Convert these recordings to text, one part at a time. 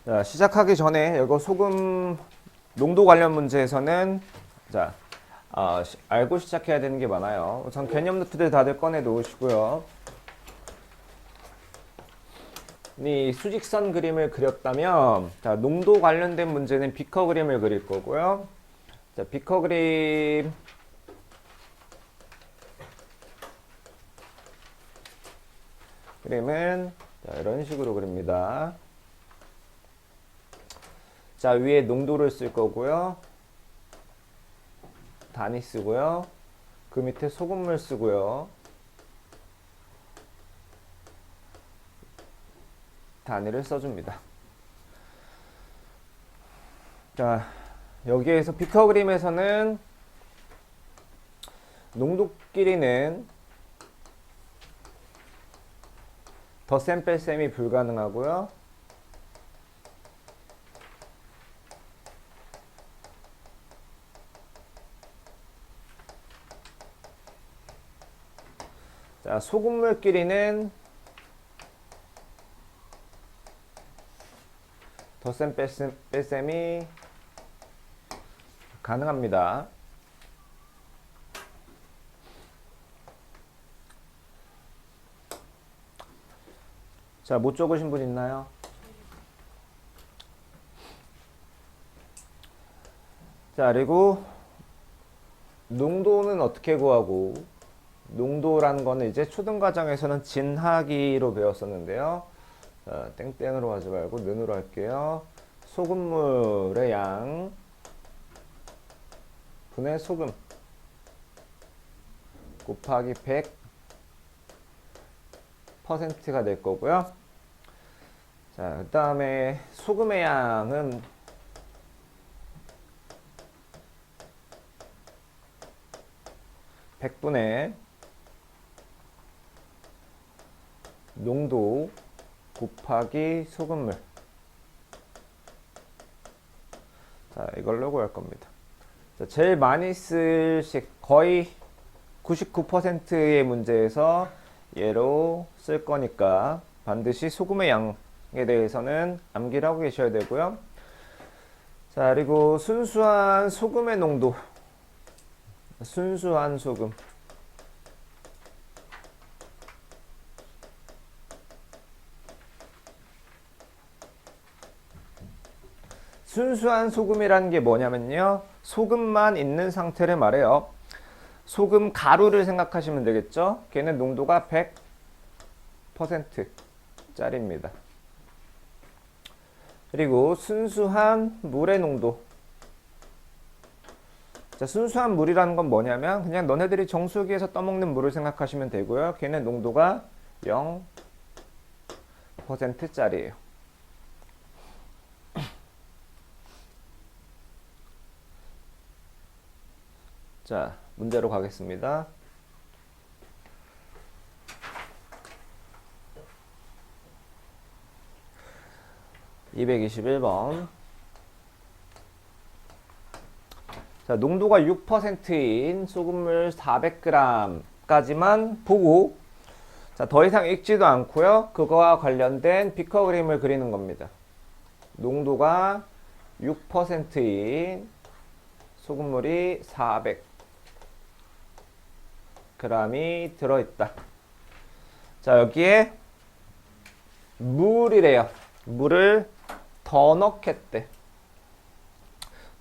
자, 시작하기 전에 이거 소금 농도 관련 문제에서는 자, 알고 시작해야 되는 게 많아요. 우선 개념 노트들 다들 꺼내 놓으시고요. 이 수직선 그림을 그렸다면 자, 농도 관련된 문제는 비커 그림을 그릴 거고요. 자, 비커 그림은 자, 이런 식으로 그립니다. 자, 위에 농도를 쓸 거고요. 단위 쓰고요. 그 밑에 소금물 쓰고요. 단위를 써줍니다. 자, 여기에서 비커 그림에서는 농도끼리는 덧셈 뺄셈이 불가능하고요. 자, 소금물끼리는 덧셈 뺄셈이 가능합니다. 자, 못 적으신 분 있나요? 자, 그리고 농도는 어떻게 구하고, 농도라는 거는 이제 초등과정에서는 진하기로 배웠었는데요. 자, 땡땡으로 하지 말고 는으로 할게요. 소금물의 양 분의 소금 곱하기 100%가 될 거고요. 자, 그 다음에 소금의 양은 (100분의) 농도 곱하기 소금물. 자, 이걸로 구할 겁니다. 자, 제일 많이 쓸 거의 99%의 문제에서 얘로 쓸 거니까 반드시 소금의 양에 대해서는 암기를 하고 계셔야 되고요. 자, 그리고 순수한 소금의 농도. 순수한 소금. 순수한 소금이라는 게 뭐냐면요. 소금만 있는 상태를 말해요. 소금 가루를 생각하시면 되겠죠. 걔는 농도가 100%짜리입니다. 그리고 순수한 물의 농도. 자, 순수한 물이라는 건 뭐냐면 그냥 너네들이 정수기에서 떠먹는 물을 생각하시면 되고요. 걔는 농도가 0%짜리예요. 자, 문제로 가겠습니다. (221번) 자, 농도가 6%인 소금물 400g까지만 보고 자, 더 이상 읽지도 않고요. 그거와 관련된 비커 그림을 그리는 겁니다. 농도가 6%인 소금물이 400g이 들어있다. 자, 여기에 물이래요. 물을 더 넣겠대.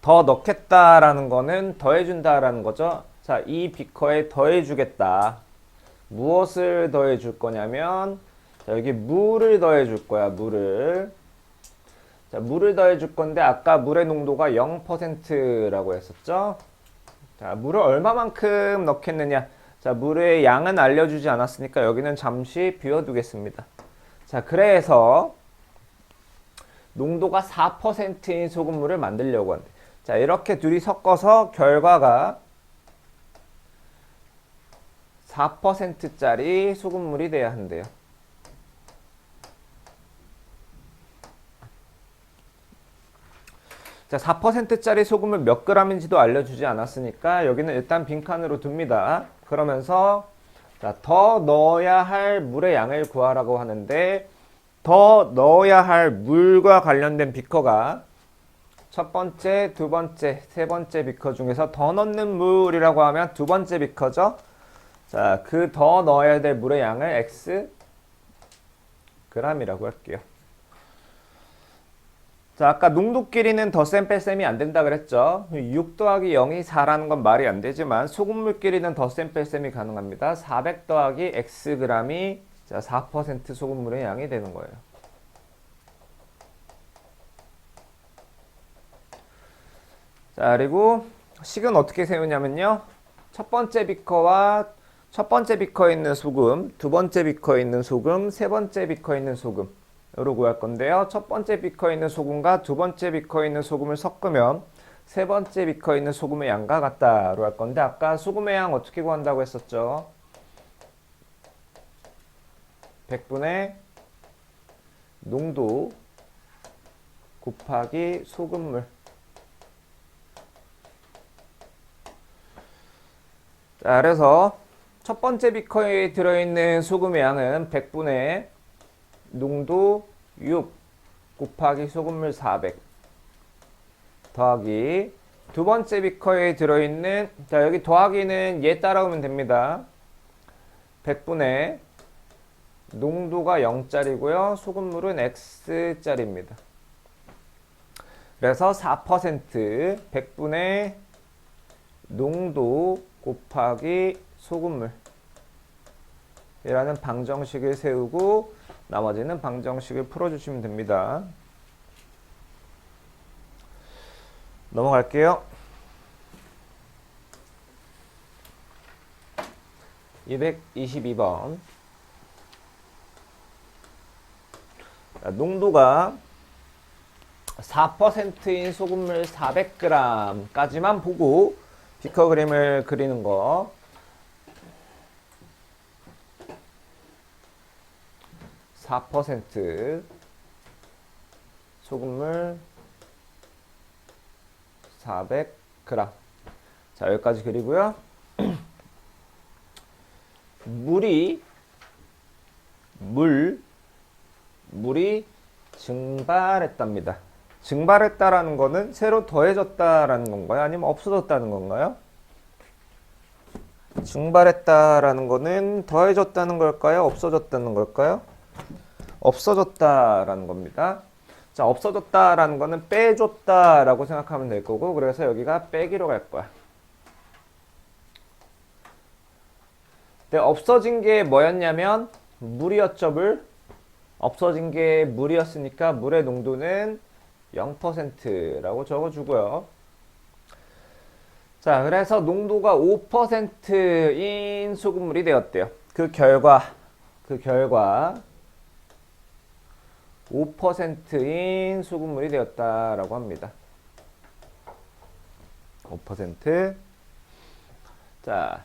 더 넣겠다라는 거는 더해준다라는 거죠. 자, 이 비커에 더해주겠다. 무엇을 더해줄 거냐면 자, 여기 물을 더해줄 거야. 물을. 자, 물을 더해줄 건데 아까 물의 농도가 0%라고 했었죠. 자, 물을 얼마만큼 넣겠느냐. 자, 물의 양은 알려주지 않았으니까 여기는 잠시 비워두겠습니다. 자, 그래서 농도가 4%인 소금물을 만들려고 한대. 자, 이렇게 둘이 섞어서 결과가 4%짜리 소금물이 돼야 한대요. 자, 4%짜리 소금을 몇 g인지도 알려주지 않았으니까 여기는 일단 빈칸으로 둡니다. 그러면서 자, 더 넣어야 할 물의 양을 구하라고 하는데 더 넣어야 할 물과 관련된 비커가 첫 번째, 두 번째, 세 번째 비커 중에서 더 넣는 물이라고 하면 두 번째 비커죠. 자, 그 더 넣어야 될 물의 양을 x g이라고 할게요. 자, 아까 농도끼리는 덧셈 뺄셈이 안 된다 그랬죠. 6 더하기 0이 4라는 건 말이 안 되지만 소금물끼리는 덧셈 뺄셈이 가능합니다. 400 더하기 x g이 자, 4% 소금물의 양이 되는 거예요. 자, 그리고 식은 어떻게 세우냐면요. 첫 번째 비커와 첫 번째 비커에 있는 소금, 두 번째 비커에 있는 소금, 세 번째 비커에 있는 소금 으로 구할 건데요. 첫 번째 비커에 있는 소금과 두 번째 비커에 있는 소금을 섞으면 세 번째 비커에 있는 소금의 양과 같다로 할 건데 아까 소금의 양 어떻게 구한다고 했었죠? 100분의 농도 곱하기 소금물. 자, 그래서 첫 번째 비커에 들어있는 소금의 양은 100분의 농도 6 곱하기 소금물 400 더하기 두 번째 비커에 들어있는 자 여기 더하기는 얘 따라오면 됩니다. 100분의 농도가 0짜리고요. 소금물은 X짜리입니다. 그래서 4% 100분의 농도 곱하기 소금물 이라는 방정식을 세우고 나머지는 방정식을 풀어주시면 됩니다. 넘어갈게요. 222번. 농도가 4%인 소금물 400g까지만 보고 비커 그림을 그리는 거. 4% 소금물 400g. 자, 여기까지 그리고요. 물이 증발했답니다. 증발했다라는 거는 새로 더해졌다라는 건가요? 아니면 없어졌다는 건가요? 증발했다라는 거는 더해졌다는 걸까요? 없어졌다는 걸까요? 없어졌다라는 겁니다. 자, 없어졌다라는 거는 빼줬다라고 생각하면 될 거고, 그래서 여기가 빼기로 갈 거야. 근데 없어진 게 뭐였냐면 물이었죠, 물. 없어진 게 물이었으니까 물의 농도는 0%라고 적어주고요. 자, 그래서 농도가 5%인 소금물이 되었대요. 그 결과 5%인 소금물이 되었다라고 합니다. 5%. 자,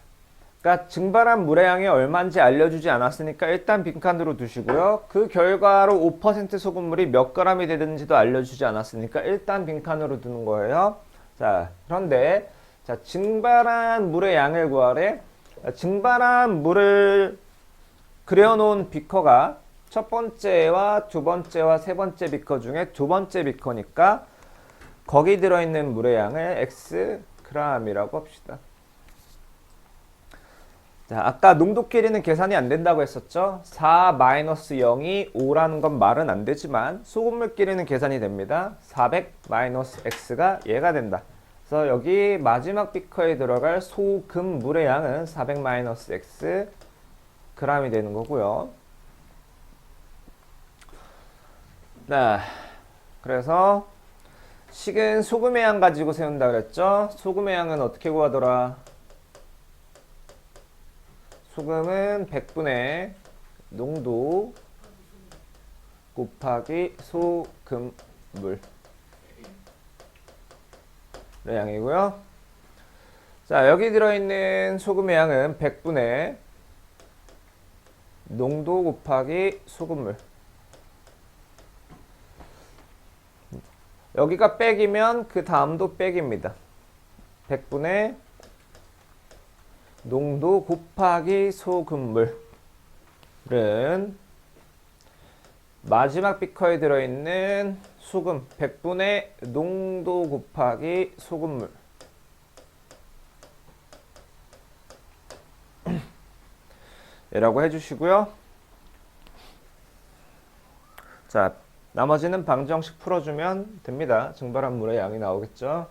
그러니까 증발한 물의 양이 얼마인지 알려주지 않았으니까 일단 빈칸으로 두시고요. 그 결과로 5% 소금물이 몇 g이 되는지도 알려주지 않았으니까 일단 빈칸으로 두는 거예요. 자, 그런데 자, 증발한 물의 양을 구하래. 증발한 물을 그려놓은 비커가 첫 번째와 두 번째와 세 번째 비커 중에 두 번째 비커니까 거기 들어있는 물의 양을 Xg이라고 합시다. 자, 아까 농도끼리는 계산이 안 된다고 했었죠. 4-0이 5라는 건 말은 안 되지만 소금물끼리는 계산이 됩니다. 400-x가 얘가 된다. 그래서 여기 마지막 비커에 들어갈 소금물의 양은 400-x g이 되는 거고요. 네, 그래서 식은 소금의 양 가지고 세운다 그랬죠. 소금의 양은 어떻게 구하더라? 소금은 100분의 농도 곱하기 소금물의 양이고요. 자, 여기 들어있는 소금의 양은 100분의 농도 곱하기 소금물. 여기가 백이면 그 다음도 백입니다. 100분의 농도 곱하기 소금물은 마지막 비커에 들어있는 소금 100분의 농도 곱하기 소금물. 이라고 해주시고요. 자, 나머지는 방정식 풀어주면 됩니다. 증발한 물의 양이 나오겠죠.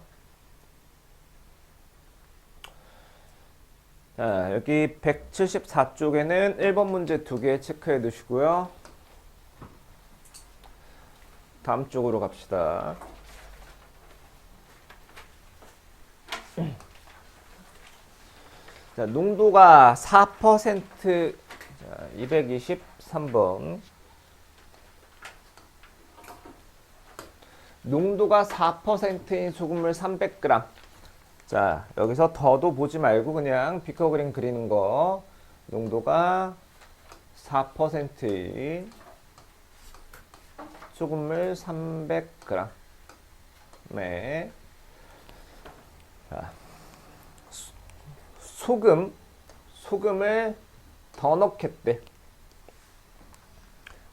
자, 여기 174쪽에는 1번 문제 2개 체크해 두시고요. 다음 쪽으로 갑시다. 자, 농도가 4%, 자, 223번. 농도가 4%인 소금물 300g. 자, 여기서 더도 보지 말고 그냥 비커 그림 그리는 거. 농도가 4%인 소금물 300g. 네. 자, 소금을 더 넣겠대.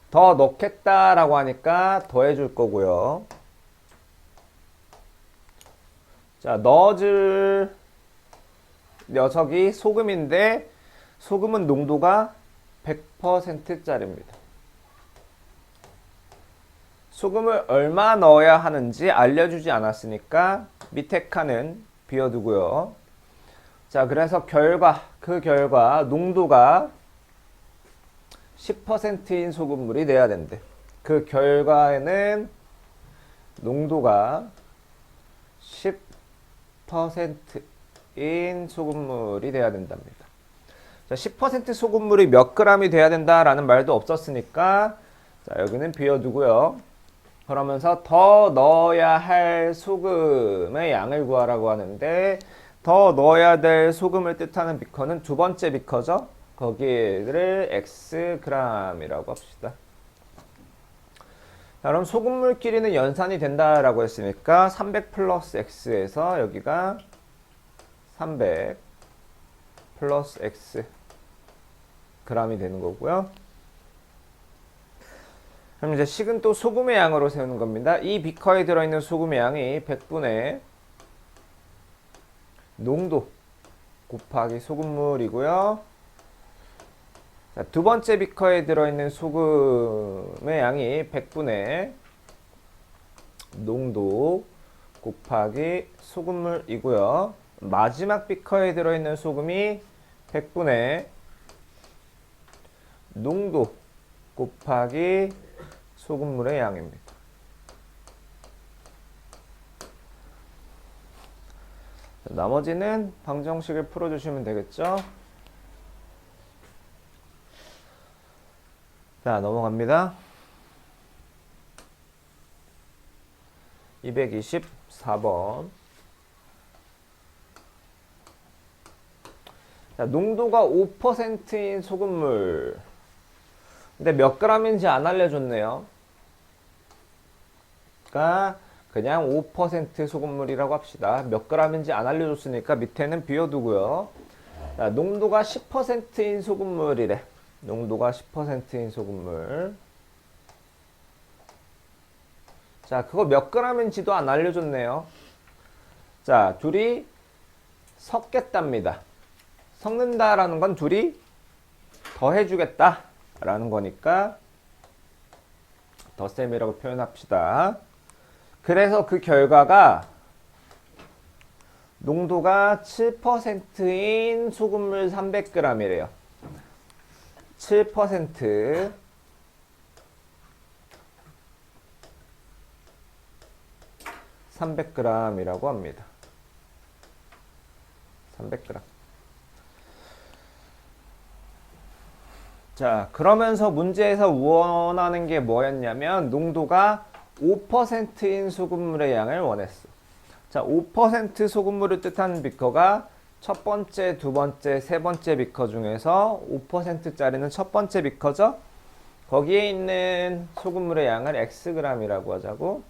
더 넣겠다라고 하니까 더해줄 거고요. 자, 넣어줄 녀석이 소금인데 소금은 농도가 100%짜리입니다. 소금을 얼마 넣어야 하는지 알려주지 않았으니까 밑에 칸은 비워두고요. 자, 그래서 그 결과 농도가 10%인 소금물이 돼야 된대. 그 결과에는 농도가 10%인 소금물이 돼야 된답니다. 자, 10% 소금물이 몇 g이 돼야 된다라는 말도 없었으니까 자, 여기는 비워두고요. 그러면서 더 넣어야 할 소금의 양을 구하라고 하는데 더 넣어야 될 소금을 뜻하는 비커는 두 번째 비커죠. 거기를 xg이라고 합시다. 자, 그럼 소금물끼리는 연산이 된다라고 했으니까 300 플러스 x에서 여기가 300 플러스 x g이 되는 거고요. 그럼 이제 식은 또 소금의 양으로 세우는 겁니다. 이 비커에 들어있는 소금의 양이 100분의 농도 곱하기 소금물이고요. 자, 두 번째 비커에 들어있는 소금의 양이 100분의 농도 곱하기 소금물이고요. 마지막 비커에 들어있는 소금이 100분의 농도 곱하기 소금물의 양입니다. 나머지는 방정식을 풀어주시면 되겠죠. 자, 넘어갑니다. 224번. 자, 농도가 5%인 소금물. 근데 몇 g인지 안 알려줬네요. 그러니까 그냥 5% 소금물이라고 합시다. 몇 g인지 안 알려줬으니까 밑에는 비워두고요. 자, 농도가 10%인 소금물이래. 농도가 10%인 소금물. 자, 그거 몇 g인지도 안 알려줬네요. 자, 둘이 섞겠답니다. 섞는다라는 건 둘이 더해주겠다 라는 거니까 덧셈이라고 표현합시다. 그래서 그 결과가 농도가 7%인 소금물 300g이래요. 7% 300g이라고 합니다. 300g. 자, 그러면서 문제에서 원하는 게 뭐였냐면 농도가 5%인 소금물의 양을 원했어. 자, 5% 소금물을 뜻하는 비커가 첫 번째, 두 번째, 세 번째 비커 중에서 5%짜리는 첫 번째 비커죠. 거기에 있는 소금물의 양을 xg이라고 하자고.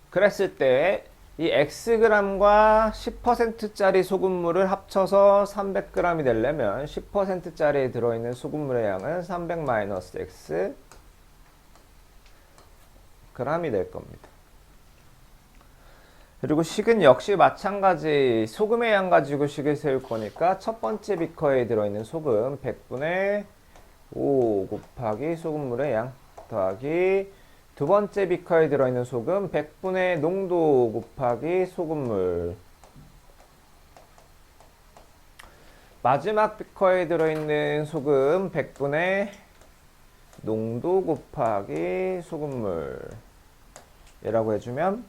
그랬을 때 이 xg과 10%짜리 소금물을 합쳐서 300g이 되려면 10%짜리에 들어있는 소금물의 양은 300-x g이 될 겁니다. 그리고 식은 역시 마찬가지 소금의 양 가지고 식을 세울 거니까 첫 번째 비커에 들어있는 소금 100분의 5 곱하기 소금물의 양 더하기 두 번째 비커에 들어있는 소금 100분의 농도 곱하기 소금물 마지막 비커에 들어있는 소금 100분의 농도 곱하기 소금물 이라고 해주면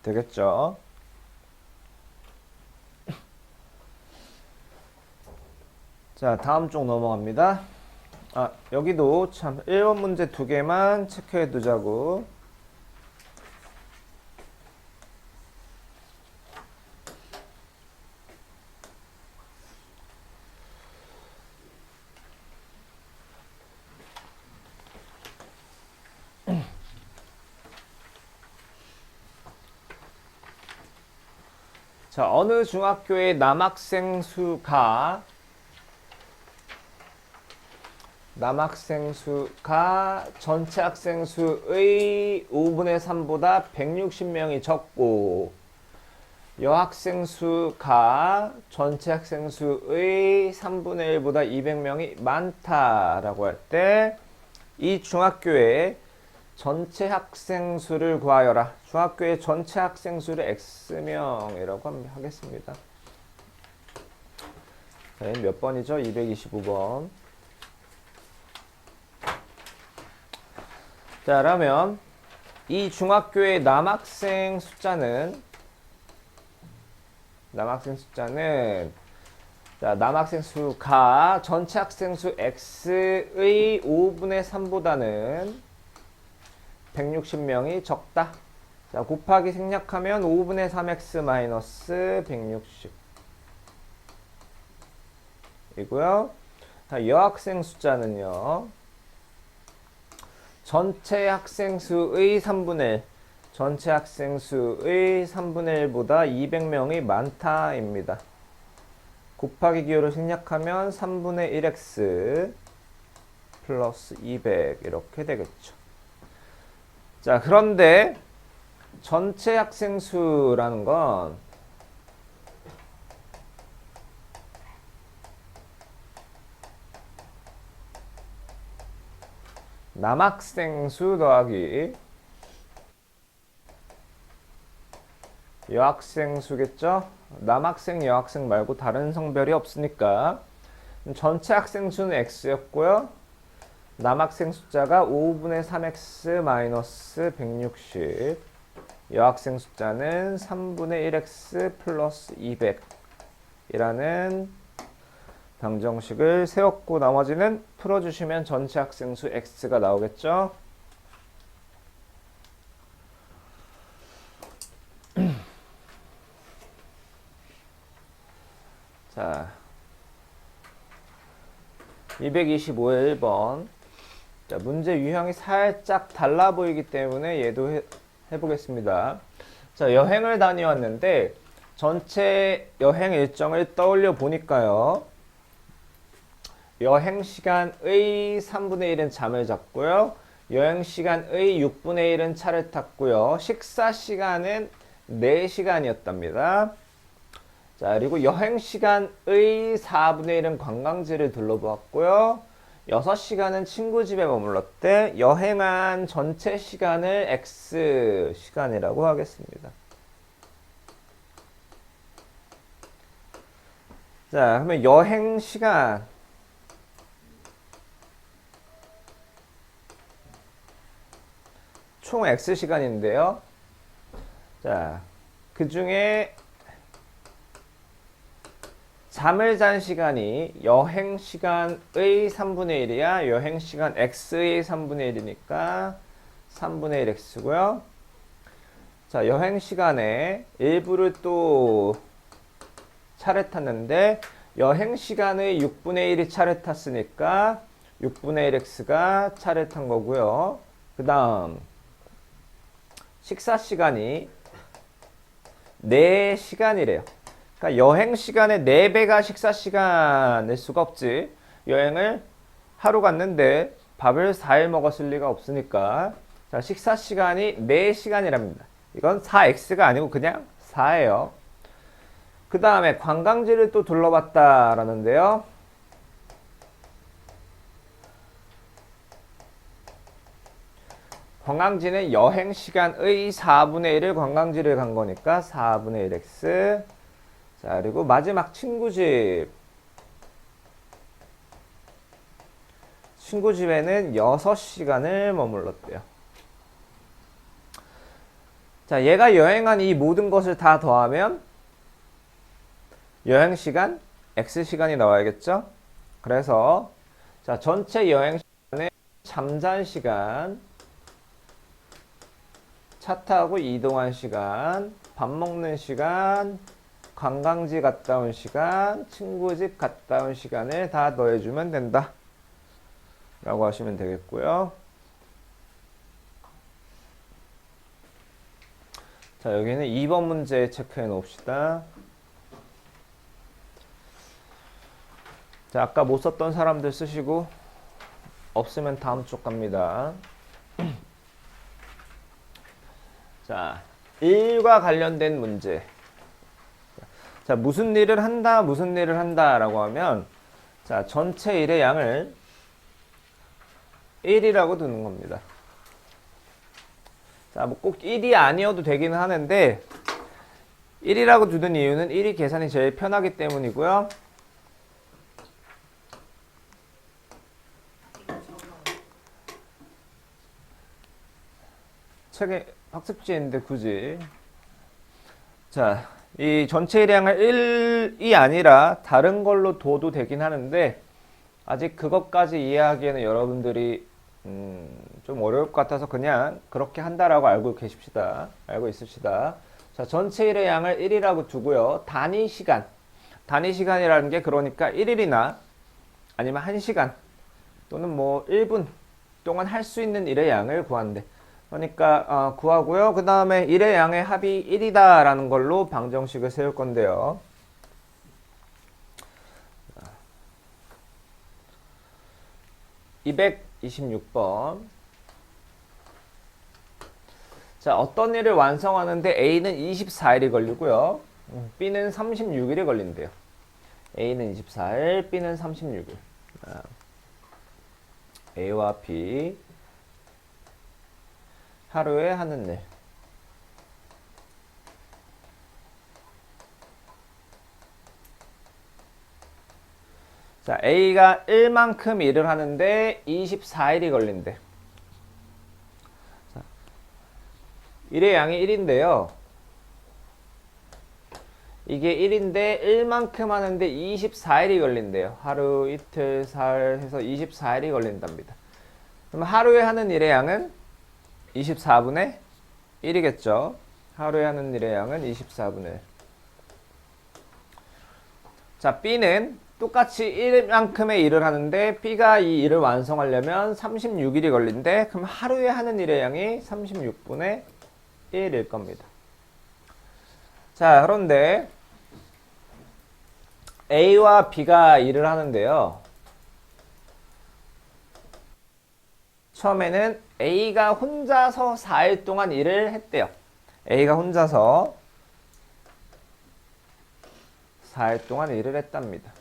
되겠죠. 자, 다음 쪽 넘어갑니다. 여기도 참 1번 문제 2개만 체크해 두자고. 자, 어느 중학교의 남학생 수가 전체 학생 수의 5분의 3보다 160명이 적고 여학생 수가 전체 학생 수의 3분의 1보다 200명이 많다라고 할 때 이 중학교의 전체 학생 수를 구하여라. 중학교의 전체 학생 수를 X명이라고 하겠습니다. 네, 몇 번이죠? 225번. 자, 그러면 이 중학교의 남학생 숫자는 자, 남학생 수가 전체 학생 수 X의 5분의 3보다는 160명이 적다. 자, 곱하기 생략하면 5분의 3x 마이너스 160 이고요. 자, 여학생 숫자는요. 전체 학생 수의 3분의 1보다 200명이 많다입니다. 곱하기 기호를 생략하면 3분의 1x 플러스 200 이렇게 되겠죠. 자, 그런데 전체 학생 수라는 건 남학생 수 더하기 여학생 수겠죠? 남학생, 여학생 말고 다른 성별이 없으니까 전체 학생 수는 x였고요. 남학생 숫자가 5분의 3x 마이너스 160 여학생 숫자는 3분의 1x 플러스 200 이라는 방정식을 세웠고 나머지는 풀어주시면 전체 학생 수 x가 나오겠죠. 자, 225의 1번. 자, 문제 유형이 살짝 달라 보이기 때문에 얘도 해보겠습니다. 자, 여행을 다녀왔는데 전체 여행 일정을 떠올려 보니까요. 여행 시간의 3분의 1은 잠을 잤고요. 여행 시간의 6분의 1은 차를 탔고요. 식사 시간은 4시간이었답니다. 자, 그리고 여행 시간의 4분의 1은 관광지를 둘러보았고요. 6시간은 친구 집에 머물렀대. 여행한 전체 시간을 X 시간이라고 하겠습니다. 자, 그러면 여행 시간 총 X 시간인데요. 자, 그 중에 잠을 잔 시간이 여행 시간의 3분의 1이야. 여행 시간 X의 3분의 1이니까 3분의 1X고요. 자, 여행 시간에 일부를 또 차를 탔는데 여행 시간의 6분의 1이 차를 탔으니까 6분의 1X가 차를 탄 거고요. 그 다음 식사 시간이 4시간이래요. 그러니까 여행 시간의 4배가 식사 시간일 수가 없지. 여행을 하루 갔는데 밥을 4일 먹었을 리가 없으니까. 자, 식사 시간이 4시간이랍니다. 이건 4x가 아니고 그냥 4예요. 그 다음에 관광지를 또 둘러봤다라는데요. 관광지는 여행 시간의 4분의 1을 관광지를 간 거니까 4분의 1x. 자, 그리고 마지막 친구 집. 친구 집에는 6시간을 머물렀대요. 자, 얘가 여행한 이 모든 것을 다 더하면 여행 시간, x 시간이 나와야겠죠? 그래서 자, 전체 여행 시간에 잠잔 시간, 차 타고 이동한 시간, 밥 먹는 시간, 관광지 갔다 온 시간, 친구 집 갔다 온 시간을 다 더해주면 된다 라고 하시면 되겠고요. 자, 여기는 2번 문제 체크해 놓읍시다. 자, 아까 못 썼던 사람들 쓰시고 없으면 다음 쪽 갑니다. 자, 일과 관련된 문제. 자, 무슨 일을 한다, 무슨 일을 한다 라고 하면 자, 전체 일의 양을 1이라고 두는 겁니다. 자, 뭐 꼭 1이 아니어도 되기는 하는데 1이라고 두는 이유는 1이 계산이 제일 편하기 때문이고요. 책에 학습지에 있는데 굳이 자, 이 전체 일량을 1이 아니라 다른 걸로 둬도 되긴 하는데 아직 그것까지 이해하기에는 여러분들이 좀 어려울 것 같아서 그냥 그렇게 한다라고 알고 계십시다. 알고 있읍시다. 자, 전체 일의 양을 1이라고 두고요. 단위 시간. 단위 시간이라는 게 그러니까 1일이나 아니면 1시간 또는 뭐 1분 동안 할 수 있는 일의 양을 구한대. 그러니까 구하고요. 그 다음에 일의 양의 합이 1이다 라는 걸로 방정식을 세울 건데요. 226번. 자, 어떤 일을 완성하는데 A는 24일이 걸리고요. B는 36일이 걸린대요. A는 24일, B는 36일. A와 B 하루에 하는 일. 자, A가 1만큼 일을 하는데 24일이 걸린대. 자, 일의 양이 1인데요. 이게 1인데 1만큼 하는데 24일이 걸린대요. 하루, 이틀, 사흘 해서 24일이 걸린답니다. 그럼 하루에 하는 일의 양은 24분의 1이겠죠. 하루에 하는 일의 양은 24분의 1. 자, B는 똑같이 1만큼의 일을 하는데 B가 이 일을 완성하려면 36일이 걸린대. 그럼 하루에 하는 일의 양이 36분의 1일 겁니다. 자, 그런데 A와 B가 일을 하는데요. 처음에는 A가 혼자서 4일 동안 일을 했대요. A가 혼자서 4일 동안 일을 했답니다.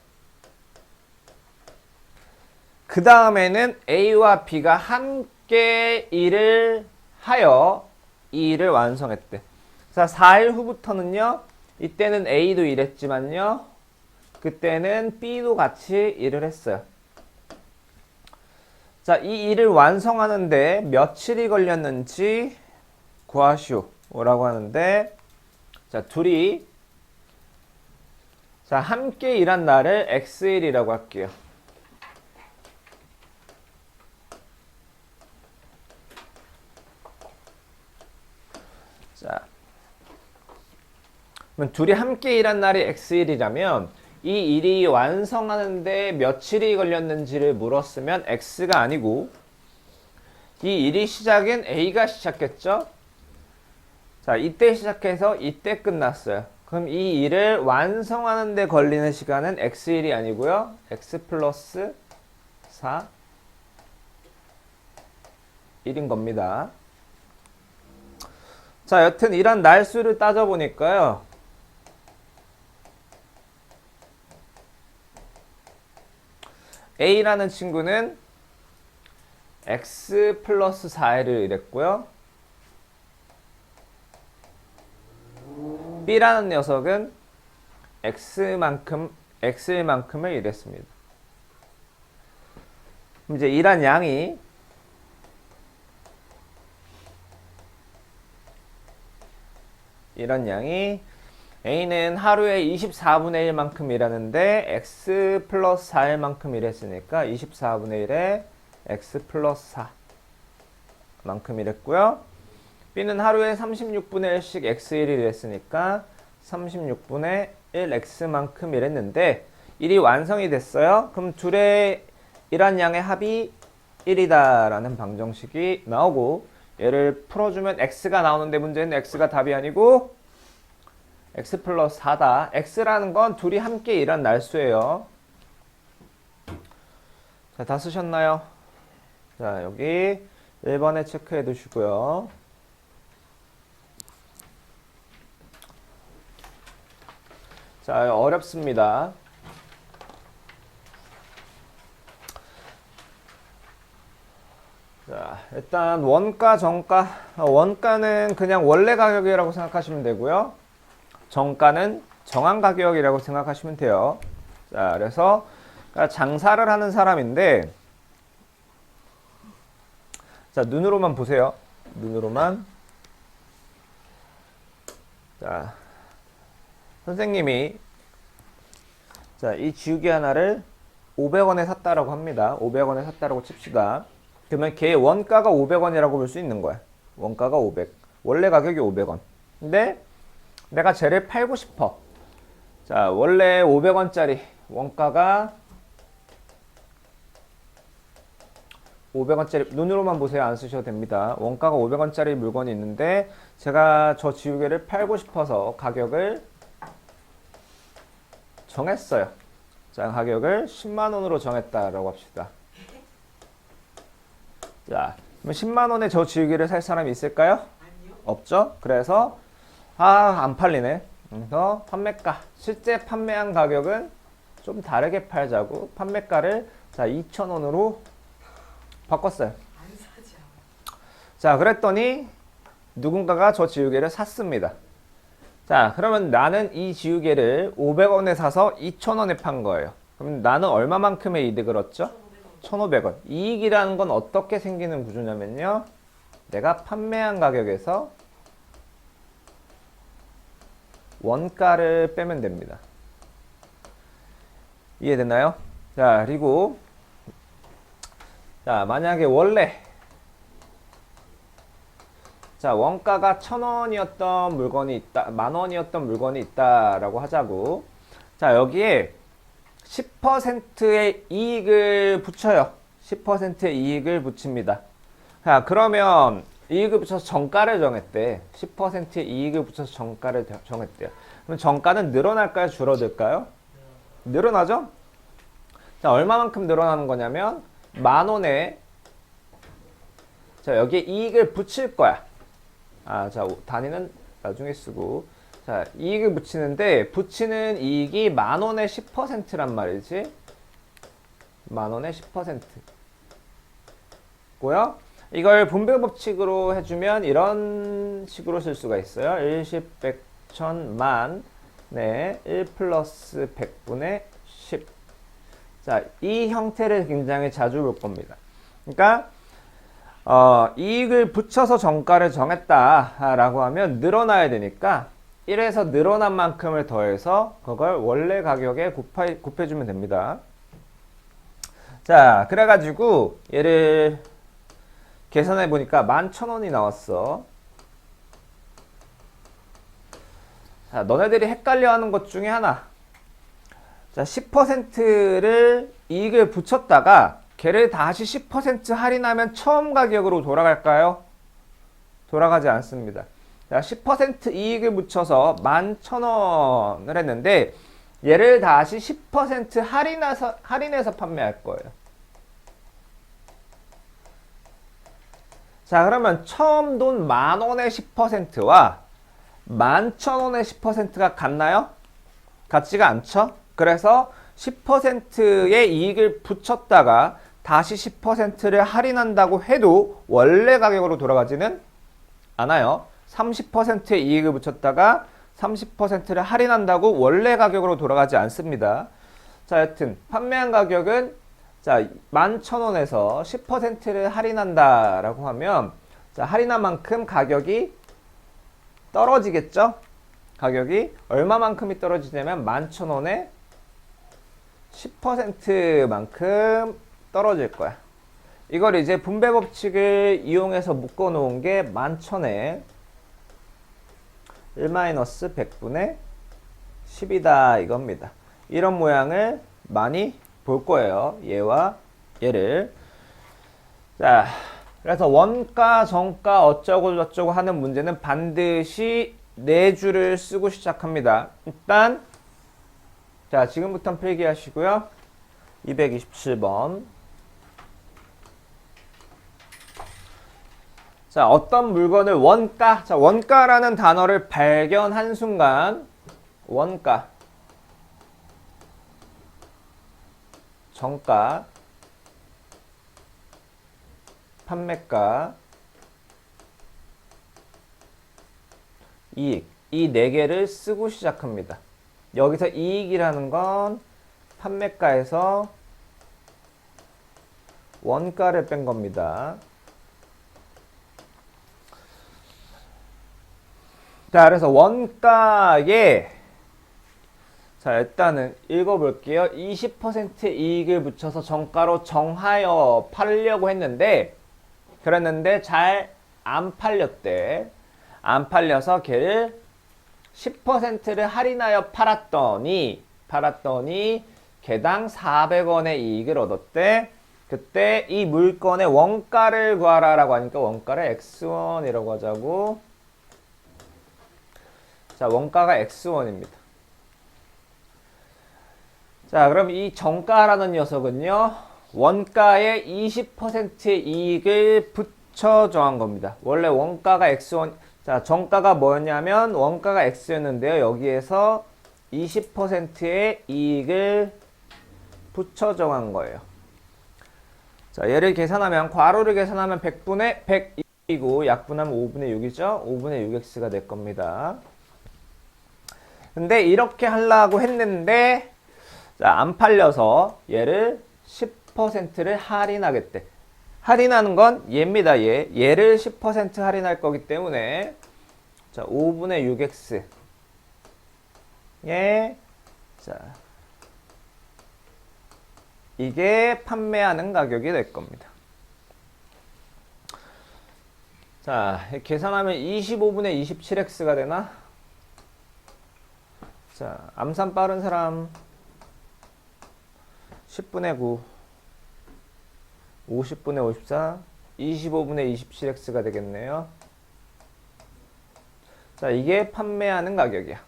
그 다음에는 A와 B가 함께 일을 하여 이 일을 완성했대. 자, 4일 후부터는요, 이때는 A도 일했지만요, 그때는 B도 같이 일을 했어요. 자, 이 일을 완성하는데 며칠이 걸렸는지 구하시오라고 하는데, 자, 둘이 자, 함께 일한 날을 X일이라고 할게요. 자, 그럼 둘이 함께 일한 날이 X일이라면 이 일이 완성하는데 며칠이 걸렸는지를 물었으면 X가 아니고 이 일이 시작은 A가 시작했죠. 자, 자, 이때 시작해서 이때 끝났어요. 그럼 이 일을 완성하는 데 걸리는 시간은 x1이 아니고요. x 플러스 4 1인 겁니다. 자, 여튼 이런 날수를 따져보니까요. A라는 친구는 x 플러스 4를 일했고요. B라는 녀석은 X만큼을 일했습니다. 이제 일한 양이 A는 하루에 24분의 1만큼 일하는데 X 플러스 4일만큼 일했으니까 24분의 1에 X 플러스 4만큼 일했고요. B는 하루에 36분의 1씩 X1을 일했으니까 36분의 1X만큼 일했는데 일이 완성이 됐어요. 그럼 둘의 일한 양의 합이 1이다 라는 방정식이 나오고 얘를 풀어주면 X가 나오는데 문제는 X가 답이 아니고 X 플러스 4다. X라는 건 둘이 함께 일한 날수예요. 자, 다 쓰셨나요? 자, 여기 1번에 체크해 두시고요. 자, 어렵습니다. 자, 일단 원가, 정가. 원가는 그냥 원래 가격이라고 생각하시면 되고요. 정가는 정한 가격이라고 생각하시면 돼요. 자, 그래서 장사를 하는 사람인데, 자, 눈으로만 보세요. 눈으로만. 자, 선생님이 자, 이 지우개 하나를 500원에 샀다라고 합니다. 500원에 샀다라고 칩시다. 그러면 걔의 원가가 500원이라고 볼 수 있는 거야. 원가가 500. 원래 가격이 500원. 근데 내가 쟤를 팔고 싶어. 자, 원래 500원짜리 원가가 500원짜리 눈으로만 보세요. 안 쓰셔도 됩니다. 원가가 500원짜리 물건이 있는데 제가 저 지우개를 팔고 싶어서 가격을 정했어요. 자, 가격을 10만원으로 정했다라고 합시다. 자, 그럼 10만원에 저 지우개를 살 사람이 있을까요? 아니요. 없죠? 그래서 안 팔리네. 그래서 판매가, 실제 판매한 가격은 좀 다르게 팔자고 판매가를 자 2,000원으로 바꿨어요. 안 사죠. 자, 그랬더니 누군가가 저 지우개를 샀습니다. 자, 그러면 나는 이 지우개를 500원에 사서 2,000원에 판 거예요. 그럼 나는 얼마만큼의 이득을 얻죠? 1,500원. 이익이라는 건 어떻게 생기는 구조냐면요. 내가 판매한 가격에서 원가를 빼면 됩니다. 이해됐나요? 자, 그리고 자, 만약에 원래 자, 원가가 1,000원이었던 물건이 있다, 만원이었던 물건이 있다라고 하자고. 자, 여기에 10%의 이익을 붙여요. 10%의 이익을 붙입니다. 자, 그러면 이익을 붙여서 정가를 정했대. 10%의 이익을 붙여서 정가를 정했대요. 그럼 정가는 늘어날까요? 줄어들까요? 늘어나죠? 자, 얼마만큼 늘어나는 거냐면 만원에 자, 여기에 이익을 붙일 거야. 자, 단위는 나중에 쓰고. 자, 이익을 붙이는데 붙이는 이익이 만원의 10%란 말이지. 만원의 10% 고요. 이걸 분배 법칙으로 해주면 이런 식으로 쓸 수가 있어요. 1, 10, 100, 1000, 만. 네, 1 플러스 100분의 10. 자, 이 형태를 굉장히 자주 볼 겁니다. 그러니까 이익을 붙여서 정가를 정했다라고 하면 늘어나야 되니까 1에서 늘어난 만큼을 더해서 그걸 원래 가격에 곱해주면 됩니다. 자, 그래가지고 얘를 계산해 보니까 11,000원이 나왔어. 자, 너네들이 헷갈려 하는 것 중에 하나. 자, 10%를 이익을 붙였다가 걔를 다시 10% 할인하면 처음 가격으로 돌아갈까요? 돌아가지 않습니다. 10% 이익을 붙여서 11,000원을 했는데 얘를 다시 10% 할인해서 판매할 거예요. 자, 그러면 처음 돈 10,000원의 10%와 11,000원의 10%가 같나요? 같지가 않죠? 그래서 10%의 이익을 붙였다가 다시 10%를 할인한다고 해도 원래 가격으로 돌아가지는 않아요. 30%의 이익을 붙였다가 30%를 할인한다고 원래 가격으로 돌아가지 않습니다. 자, 여튼 판매한 가격은 자 11,000원에서 10%를 할인한다라고 하면 자, 할인한 만큼 가격이 떨어지겠죠? 가격이 얼마만큼이 떨어지냐면 11,000원에 10%만큼 떨어질 거야. 이걸 이제 분배 법칙을 이용해서 묶어 놓은 게 11,000에 1-100분의 10이다 이겁니다. 이런 모양을 많이 볼 거예요. 얘와 얘를. 자, 그래서 원가, 정가 어쩌고 저쩌고 하는 문제는 반드시 네 줄을 쓰고 시작합니다. 일단 자, 지금부터 필기 하시고요. 227번. 자, 어떤 물건을 원가. 자, 원가라는 단어를 발견한 순간 원가, 정가, 판매가, 이익. 이 네 개를 쓰고 시작합니다. 여기서 이익이라는 건 판매가에서 원가를 뺀 겁니다. 자, 그래서 원가에 자, 일단은 읽어볼게요. 20%의 이익을 붙여서 정가로 정하여 팔려고 했는데 그랬는데 잘 안 팔렸대. 안 팔려서 걔를 10%를 할인하여 팔았더니 개당 400원의 이익을 얻었대. 그때 이 물건의 원가를 구하라 라고 하니까 원가를 X1이라고 하자고. 자, 원가가 X1입니다. 자, 그럼 이 정가라는 녀석은요, 원가에 20%의 이익을 붙여 정한 겁니다. 원래 원가가 X1, 자, 정가가 뭐였냐면 원가가 X였는데요. 여기에서 20%의 이익을 붙여 정한 거예요. 자, 얘를 계산하면, 괄호를 계산하면 100분의 100이고, 약분하면 5분의 6이죠? 5분의 6x가 될 겁니다. 근데 이렇게 하려고 했는데, 자, 안 팔려서 얘를 10%를 할인하겠대. 할인하는 건 얘입니다. 얘를 10% 할인할 거기 때문에 자, 5분의 6x 자, 이게 판매하는 가격이 될 겁니다. 자, 계산하면 25분의 27x가 되나? 자, 암산 빠른 사람 10분의 9 50분의 54 25분의 27x가 되겠네요. 자, 이게 판매하는 가격이야.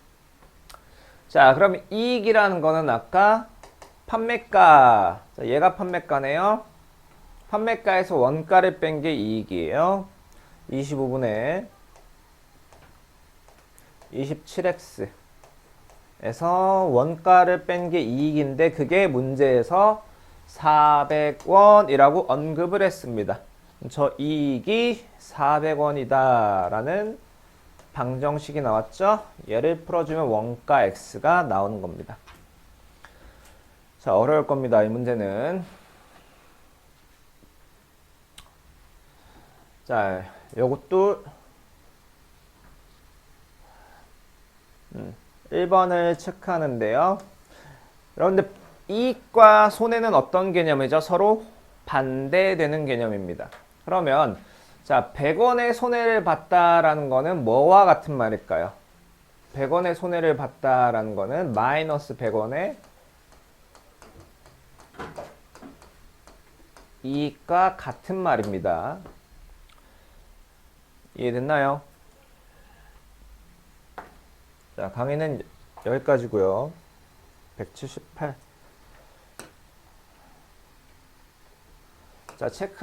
자, 그럼 이익이라는 거는 아까 판매가, 자, 얘가 판매가네요. 판매가에서 원가를 뺀 게 이익이에요. 25분의 27x 에서 원가를 뺀 게 이익인데 그게 문제에서 400원이라고 언급을 했습니다. 저 이익이 400원이다 라는 방정식이 나왔죠. 얘를 풀어주면 원가 x가 나오는 겁니다. 자, 어려울 겁니다. 이 문제는. 자, 요것도 1번을 체크하는데요. 여러분들 이익과 손해는 어떤 개념이죠? 서로 반대되는 개념입니다. 그러면 자, 100원의 손해를 봤다라는 거는 뭐와 같은 말일까요? 100원의 손해를 봤다라는 거는 마이너스 100원의 이익과 같은 말입니다. 이해됐나요? 자, 강의는 여기까지고요. 178. 자, 체크